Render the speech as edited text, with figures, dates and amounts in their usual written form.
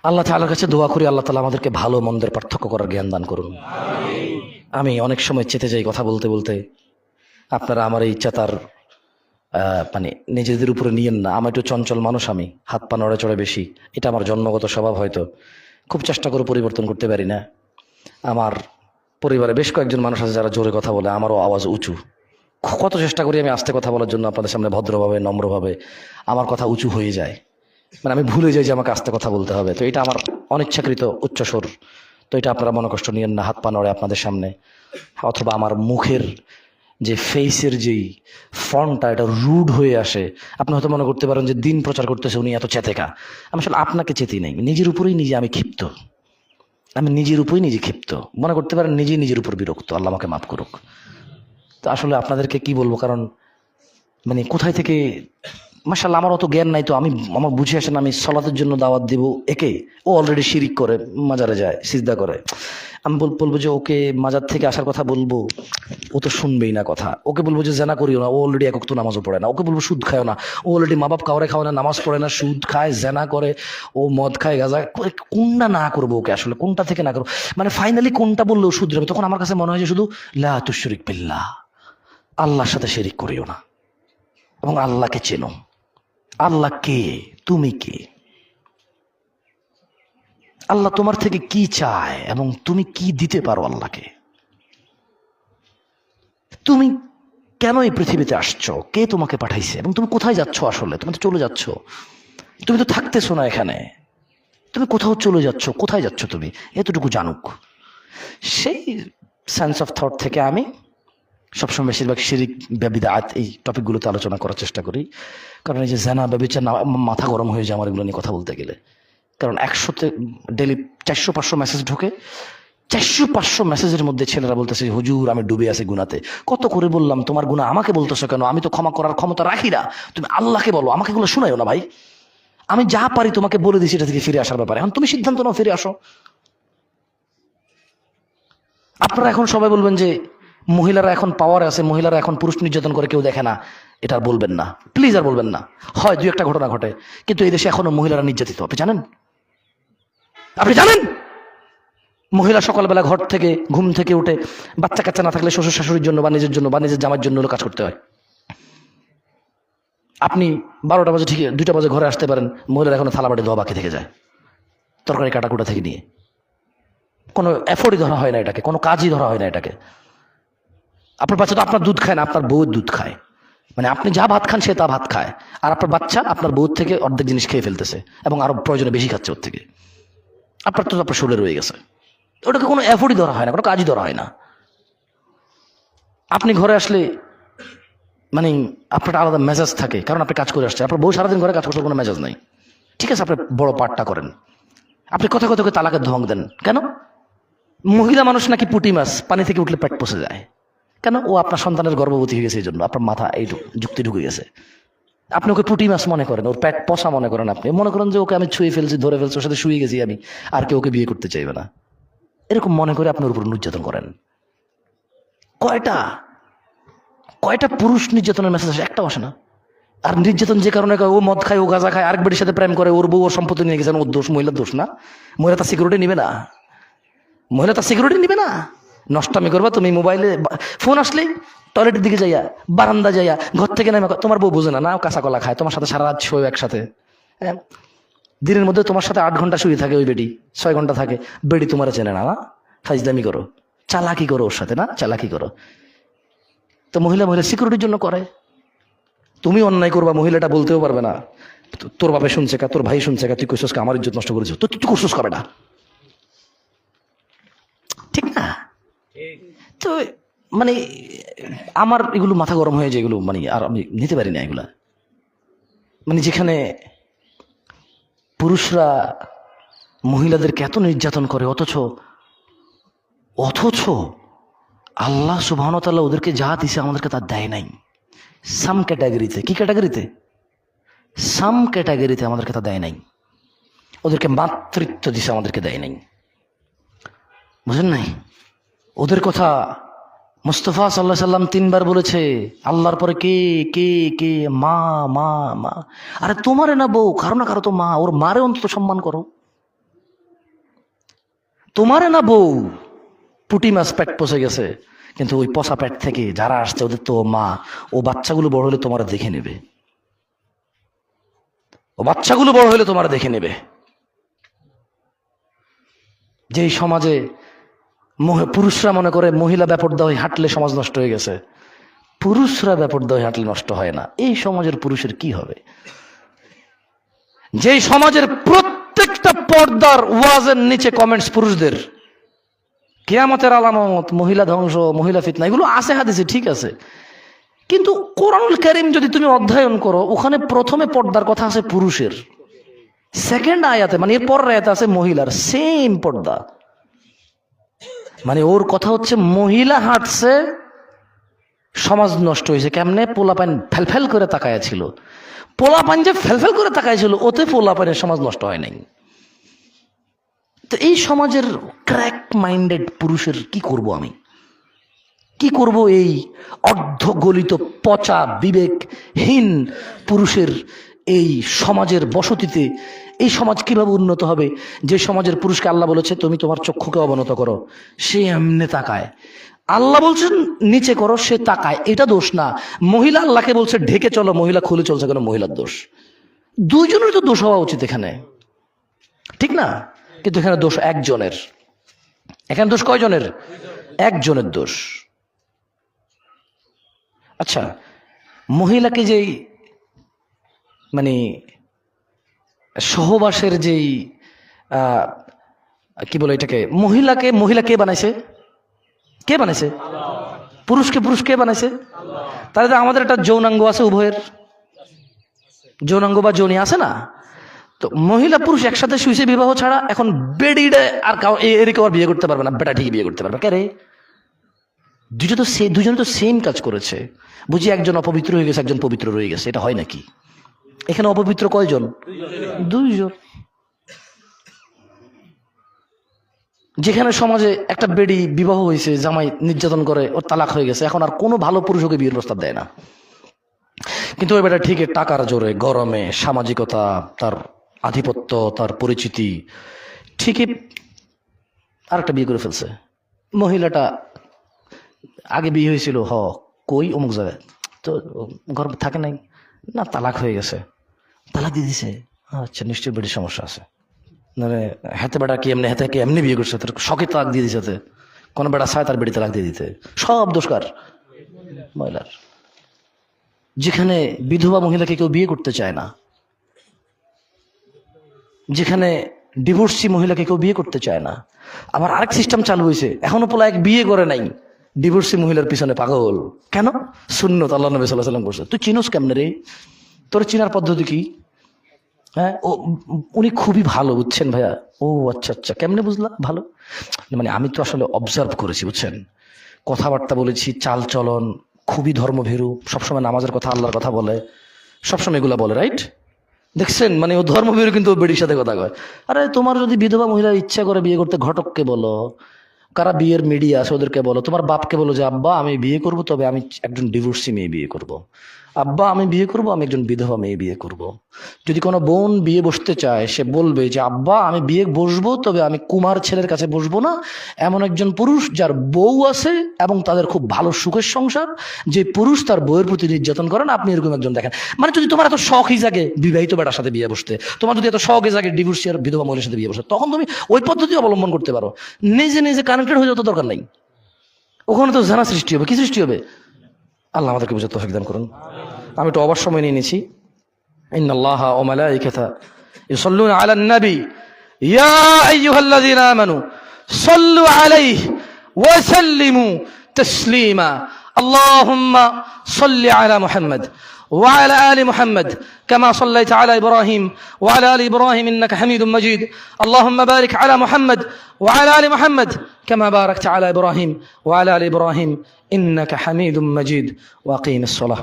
আল্লাহ তাআলার কাছে দোয়া করি, আল্লাহ তাআলা আমাদেরকে ভালো মন্দের পার্থক্য করার জ্ঞান দান করুন। আমি অনেক সময় চেতে যাই কথা বলতে বলতে, আপনারা আমার এই চেতার মানে নিজেদের উপরে নিয়েন না। আমার একটু চঞ্চল মানুষ, আমি হাত পা নড়ে চড়ে বেশি, এটা আমার জন্মগত স্বভাব। হয়তো খুব চেষ্টা করে পরিবর্তন করতে পারি না। আমার পরিবারে বেশ কয়েকজন মানুষ আছে যারা জোরে কথা বলে, আমারও আওয়াজ উঁচু। কত চেষ্টা করি আমি আস্তে কথা বলার জন্য, আপনাদের সামনে ভদ্রভাবে নম্রভাবে, আমার কথা উঁচু হয়ে যায়। মানে আমি ভুলে যাই যে আমাকে আস্তে কথা বলতে হবে। তো এটা আমার অনিচ্ছাকৃত উচ্চস্বর। তো এটা আপনারা মনে কষ্ট নিয়েন না, হাত পা নড়ে আপনাদের সামনে, অথবা আমার মুখের যে ফেসের যেই ফর্মটা, এটা রুড হয়ে আসে। আপনি হয়তো মনে করতে পারেন যে দিন প্রচার করতেছে উনি এত চেতেকা। আমি আসলে আপনাকে চেতি নাই, নিজের উপরেই নিজে আমি ক্ষিপ্ত। আমি নিজের উপরেই নিজে ক্ষিপ্ত, মনে করতে পারেন নিজেই নিজের উপর বিরক্ত। আল্লাহ আমাকে মাফ করুক। তো আসলে আপনাদেরকে কি বলবো, কারণ মানে কোথায় থেকে, মাশাআল্লাহ আমার অত জ্ঞান নাই। তো আমি, আমার বুঝে আসেন, আমি সলাতের জন্য দাওয়াত দিব একে, ও অলরেডি শিরিক করে, মাজারে যায়, সিজদা করে। আমি বলবো যে ওকে মাজার থেকে আসার কথা বলবো, ও তো শুনবেই না কথা। ওকে বলবো যে জানা করিও না, ও অলরেডি এক ওয়াক্ত নামাজও পড়ে না। ওকে বলবো সুদ খায় না, ও অলরেডি মা বাপ কাউরে খাওয়া না, নামাজ পড়ে না, সুদ খায়, জেনা করে, ও মদ খায়, গাঁজা। কোনটা না করবো ওকে, আসলে কোনটা থেকে না করবো, মানে ফাইনালি কোনটা বললেও শুধরাবে। তখন আমার কাছে মনে হয় যে শুধু লা তুশরিক বিল্লাহ, আল্লাহর সাথে শিরিক করিও না, এবং আল্লাহকে চেনো। আল্লাহ কে, তুমি কে, আল্লাহ তোমার থেকে কি চায় এবং তুমি কি দিতে পারো আল্লাহকে। তুমি কেন এই পৃথিবীতে আসছো, কে তোমাকে পাঠাইছে, এবং তুমি কোথায় যাচ্ছ। আসলে তুমি তো চলে যাচ্ছ, তুমি তো থাকতেছো না এখানে, তুমি কোথাও চলে যাচ্ছ, কোথায় যাচ্ছ তুমি, এতটুকু জানুক। সেই সেন্স অফ থট থেকে আমি সবসময় বেশিরভাগ শিরিক, বিদআত, এই টপিকগুলোতে আলোচনা করার চেষ্টা করি। কারণ এই যে জানা, ব্যভিচার, মাথা গরম হয়ে যায় আমার এগুলো নিয়ে কথা বলতে গেলে। কারণ 100তে ডেলি 400-500 মেসেজ ঢোকে, 400-500 মেসেজের মধ্যে ছেলেরা বলতেছে হুজুর আমি ডুবে আছি গুনাতে। কত করে বললাম তোমার গুনাহ আমাকে বলতেছো কেন, আমি তো ক্ষমা করার ক্ষমতা রাখি না, তুমি আল্লাহকে বলো, আমাকে এগুলো শোনায়ও না ভাই। আমি যা পারি তোমাকে বলে দিছি এটা থেকে ফিরে আসার ব্যাপারে, এখন তুমি সিদ্ধান্ত নাও, ফিরে আসো। আপনারা এখন সবাই বলবেন যে মহিলারা এখন পাওয়ারে আছে, মহিলারা এখন পুরুষ নির্যাতন করে কেউ দেখে না, এটা আর বলবেন না প্লিজ, আর বলবেন না। হয় দুই একটা ঘটনা ঘটে, কিন্তু এই দেশে এখনো মহিলারা নির্যাতিত। আপনি জানেন, আপনি জানেন মহিলা সকালবেলা ঘর থেকে, ঘুম থেকে উঠে, বাচ্চা কাচ্চা না থাকলে শ্বশুর শাশুড়ির জন্য বা নিজের জন্য বা নিজের জামার জন্য কাজ করতে হয়। আপনি 12টা বাজে, ঠিক 2টা বাজে ঘরে আসতে পারেন, মহিলারা এখনো থালা বাটি ধোয়া বাকি থেকে যায়, তরকারি কাটাকুটা থেকে নিয়ে। কোনো এফোর্টই ধরা হয় না এটাকে, কোনো কাজই ধরা হয় না এটাকে। আপনার বাচ্চা তো আপনার দুধ খায় না, আপনার বউয়ের দুধ খায়। মানে আপনি যা ভাত খান সে তা ভাত খায়, আর আপনার বাচ্চা আপনার বউর থেকে অর্ধেক জিনিস খেয়ে ফেলতেছে এবং আরো প্রয়োজনে বেশি খাচ্ছে ওর থেকে। আপনার তো আপনার শরীরে রয়ে গেছে, ওটাকে কোনো এফোর্টই ধরা হয় না, কোনো কাজই ধরা হয় না। আপনি ঘরে আসলে মানে আপনার আলাদা মেজাজ থাকে, কারণ আপনি কাজ করে আসছেন। আপনার বউ সারাদিন ঘরে কাজ করতে কোনো মেজাজ নাই, ঠিক আছে, আপনি বড় পাঠটা করেন, আপনি কথা কথা তালাকের ধমক দেন কেন? মহিলা মানুষ নাকি পুঁটি মাছ, পানি থেকে উঠলে পেট পচে যায়। কেন? ও আপনার সন্তানের গর্ভবতী হয়ে গেছে, এই জন্য আপনার মাথা এই যুক্তি ঢুকে গেছে। আপনি ওকে পুঁটি মাছ মনে করেন, ওর পেট পচা মনে করেন। আপনি মনে করেন যে ওকে আমি ছুঁয়ে ফেলছি, ধরে ফেলছি, ওর সাথে শুয়ে গেছি আমি, আর কেউ ওকে বিয়ে করতে চাইবে না, এরকম মনে করে আপনার উপর নির্যাতন করেন। কয়টা কয়টা পুরুষ নির্যাতনের মেসেজ আসে? একটাও আসে না। আর নির্যাতন যে কারণে, ও মদ খায়, ও গাঁজা খায়, আরেক বেটির সাথে প্রেম করে, ওর বউ ওর সম্পত্তি নিয়ে গেছেন, ওর দোষ, মহিলার দোষ না? মহিলা তার সিকিউরিটি নিবে না? মহিলা তার সিকিউরিটি নিবে না? নষ্টামি করবা তুমি, মোবাইলে ফোন আসলেই টয়লেটের দিকে যাইয়া, বারান্দা যাইয়া, ঘর থেকে নেমে, তোমার বউ বোঝে না, না কাঁচা কলা খায়, তোমার সাথে সারা রাত শোয় একসাথে। হ্যাঁ, দিনের মধ্যে তোমার সাথে 8 ঘন্টা শুয়ে থাকে ওই বেটি, 6 ঘন্টা থাকে। বেটি তোমার চেনে না, না ফাইজদামি করো, চালাকি করো ওর সাথে, না চালাকি করো। তো মহিলা মহিলা সিকিউরিটির জন্য করে। তুমি অন্যায় করবা, মহিলাটা বলতেও পারবে না, তোর বাপে শুনছে কা, তোর ভাই শুনছে কা, তুই কইছস কা, আমার ইজ্জত নষ্ট করেছো, তো তুই করছিস কবে না, ঠিক না? তো মানে আমার এগুলো মাথা গরম হয়ে যায়, এগুলো মানে আর আমি নিতে পারি না এগুলা। মানে যেখানে পুরুষরা মহিলাদেরকে এত নির্যাতন করে, অথচ অথচ আল্লাহ সুবহানাহু ওয়া তাআলা ওদেরকে যা দিছে আমাদেরকে তা দেয় নাই। সাম ক্যাটাগরিতে, কি ক্যাটাগরিতে? সাম ক্যাটাগরিতে আমাদেরকে তা দেয় নাই। ওদেরকে মাতৃত্ব দিছে, আমাদেরকে দেয় নাই। বুঝেন নাই? ওদের কথা মুস্তাফা সাল্লাল্লাহু আলাইহি সাল্লাম 3 বার বলেছে, আল্লাহর পরে কে কে কে, মা মা মা। আরে তোমারে না বউ, কারো না কারো তো মা, ওর মারে অন্তত সম্মান করো। তোমারে না বউ, পুঁটি মাছ পেট পচে গেছে, কিন্তু ওই পচা পেট থেকে যারা আসছে ওদের তো মা, ও বাচ্চাগুলো বড় হলে তোমার দেখে নেবে, ও বাচ্চাগুলো বড় হলে তোমার দেখে নেবে। যেই সমাজে পুরুষরা মনে করে মহিলা বেপরদা হয়ে হাঁটলে সমাজ নষ্ট হয়ে গেছে, পুরুষরা বেপরদা হয়ে হাঁটলে নষ্ট হয় না, এই সমাজের পুরুষের কি হবে? যেই সমাজের প্রত্যেকটা পর্দার ওয়াজের নিচে কমেন্টস পুরুষদের, কিয়ামতের আলামত, মহিলা ধ্বংস, মহিলা ফিতনা, এগুলো আছে হাদিসে, ঠিক আছে, কিন্তু কোরআনুল কারীম যদি তুমি অধ্যয়ন করো, ওখানে প্রথমে পর্দার কথা আছে পুরুষের, সেকেন্ড আয়াতে মানে এর পরের আয়াতে আছে মহিলার, সেম পর্দা। মানে ওর কথা হচ্ছে মহিলা হাঁটছে, সমাজ নষ্ট হয়েছে কেমনে? পোলাপান ফেলফেল করে তাকায়া ছিল, পোলাপান যে ফেলফেল করে তাকায়া ছিল, ওতে পোলাপানের সমাজ নষ্ট হয় নাই। তো এই সমাজের ক্র্যাক মাইন্ডেড পুরুষের কি করব আমি? কি করব এই অর্ধগলিত পচা বিবেকহীন পুরুষের এই সমাজের বসতিতে? এই সমাজ কিভাবে উন্নত হবে? যে সমাজের পুরুষকে আল্লাহ বলেছে তুমি তোমার চক্ষুকে অবনত করো, সে এমনি তাকায়। আল্লাহ বলছেন নিচে করো, সে তাকায়, এটা দোষ না। মহিলা আল্লাহকে বলছে ঢেকে চলো, মহিলা খুলে চলছে, কেন? মহিলার দোষ। দুইজনের তো দোষ হওয়া উচিত এখানে, ঠিক না? কিন্তু এখানে দোষ একজনের। এখানে দোষ কয়জনের? একজনের দোষ। আচ্ছা, মহিলাকে যেই মানে সহবাসের যেই কি বলে এটাকে, মহিলা কে বানাইছে? কে বানাইছে? পুরুষকে পুরুষ কে বানাইছে? তাহলে আমাদের একটা যৌনাঙ্গ আছে, উভয়ের যৌনাঙ্গ বা যৌনি আছে না? তো মহিলা পুরুষ একসাথে শুয়েছে বিবাহ ছাড়া, এখন বেডিডে আর এর কেউ আর বিয়ে করতে পারবে না, বেটা ঠিক বিয়ে করতে পারবে। কে রে? দুজনে তো সেম কাজ করেছে। বুঝি একজন অপবিত্র হয়ে গেছে, একজন পবিত্র রয়ে গেছে, এটা হয় নাকি? এখানে অপবিত্র কয়জন? দুইজন। যেখানে সমাজে একটা বেডি বিবাহ হয়েছে, জামাই নির্যাতন করে, ওর তালাক হয়ে গেছে, এখন আর কোনো ভালো পুরুষ ওকে বিয়ের প্রস্তাব দেয় না। কিন্তু ওই বেটা ঠিক টাকার জোরে, গরমে, সামাজিকতা, তার আধিপত্য, তার পরিচিতি, ঠিকই আরেকটা বিয়ে করে ফেলছে। মহিলাটা আগে বিয়ে হয়েছিল, কই অমুক জায়গায়, তো গর্ব থাকে নাই, না তালাক হয়ে গেছে, তালাক দিয়ে দিছে। আচ্ছা, নিশ্চয়ই বেডির সমস্যা আছে। মানে হাতে বেটা কি এমনি, হাতে কি এমনি বিয়ে করছে, তার শখে তালাক দিয়ে দিছে। কোনো বেটা চায় তার বেডি তালাক দিয়ে দিতে, সব দোষকার মহিলার। যেখানে বিধবা মহিলাকে কেউ বিয়ে করতে চায় না, যেখানে ডিভোর্সি মহিলাকে কেউ বিয়ে করতে চায় না। আবার আরেক সিস্টেম চালু হয়েছে, এখনো পোলা এক বিয়ে করে নাই, ডিভোর্সি মহিলার পিছনে পাগল। কেন? সুন্নত আল্লাহ নবী সাল্লাল্লাহু আলাইহি ওয়াসাল্লাম করছে। তুই চিনোস কেমনে রে? তোর চিনার পদ্ধতি কি? হ্যাঁ, উনি খুবই ভালো, বুঝছেন ভাইয়া? ও আচ্ছা আচ্ছা, কেমনে বুঝলা ভালো? মানে আমি তো আসলে অবজার্ভ করেছি, বুঝছেন, কথাবার্তা বলেছি, চাল চলন খুবই ধর্মভীরু, সবসময় নামাজের কথা, আল্লাহর কথা বলে, সবসময় এগুলা বলে, রাইট? দেখছেন, মানে ও ধর্মভীরু কিন্তু ও বেডির সাথে কথা কয়। আরে তোমার যদি বিধবা মহিলার ইচ্ছা করে বিয়ে করতে, ঘটককে বলো, কারা বিয়ের মিডিয়া আছে ওদেরকে বলো, তোমার বাপকে বলো যে আব্বা আমি বিয়ে করব, তবে আমি একজন ডিভোর্সি মেয়ে বিয়ে করব। আব্বা আমি বিয়ে করব, আমি একজন বিধবা মেয়ে বিয়ে করব। যদি কোনো বোন বিয়ে বসতে চায়, সে বলবে যে আব্বা আমি বিয়ে বসবো, তবে আমি কুমার ছেলের কাছে বসবো না, এমন একজন পুরুষ যার বউ আছে এবং তাদের খুব ভালো সুখের সংসার, যে পুরুষ তার বউয়ের প্রতি নির্যাতন করেন, আপনি এরকম একজন দেখেন। মানে যদি তোমার এত শখই জাগে বিবাহিত বেটার সাথে বিয়ে বসতে, তোমার যদি এত শখই জাগে ডিভোর্সি আর বিধবা মহিলার সাথে বিয়ে বসতে, তখন তুমি ওই পদ্ধতি অবলম্বন করতে পারো। নিজে নিজে কানেক্টেড হয়ে যাওয়ার দরকার নেই। ওখানে তো জানা সৃষ্টি হবে, কি সৃষ্টি হবে? আল্লাহ আমাদেরকে বুঝাতে তৌফিক দান করুন। আমি একটু অবশ্য সময় নিয়ে নিয়েছি। ইন্নাল্লাহা ওয়া মালাইকাতা ইউসাল্লুনা আলান নবী ইয়া আইয়ুহাল্লাযীনা আমানু সাল্লু আলাইহি ওয়া সাল্লিমু তাসলিমা। আল্লাহুম্মা সাল্লি আলা মুহাম্মদ وعلى آل محمد كما صليت على إبراهيم وعلى آل إبراهيم إنك حميد مجيد. اللهم بارك على محمد وعلى آل محمد كما باركت على إبراهيم وعلى آل إبراهيم إنك حميد مجيد. وأقيم الصلاة.